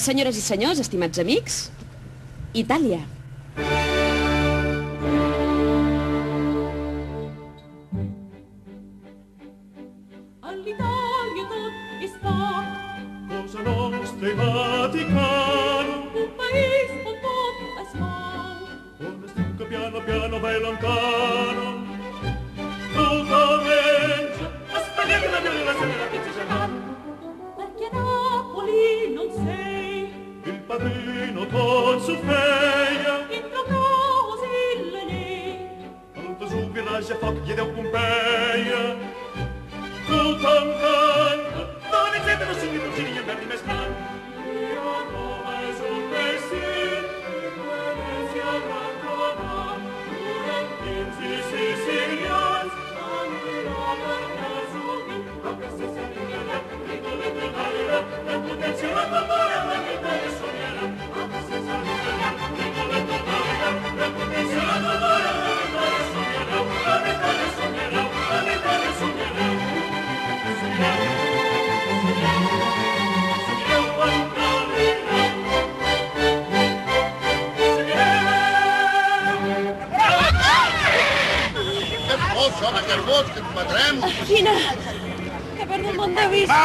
Senyores i senyors, estimats amics, Itàlia. All'Italia tot és poc, Cosa nostra i Vaticano, un país on tot es mou. on es diu que piano piano vai lontano. Totalmente, spaghetti la viola la sera la pizza gelat. Perché a Napoli non sei, Il padrino tot su feia, in proposito lei. Alonso su che lascia foc gli deu Pompeia. Tothom canta, dona i gente no sigui dolcini i en verdi més gran. I a Roma és un vestit, i Venècia gran tronat, florentins i sicilians, a Milà per presumir, a Cassese Riviera, Rigoletto e Galera, la potència la famora, la Vittoria sognera, a Cassese Riviera, Rigoletto e Galera, la potència la famora, la Vittoria sognera, la Vittoria sognera, la Vittoria sognera. Home, que és bo, que ens matarem. Quina! Que perdo el món de vista!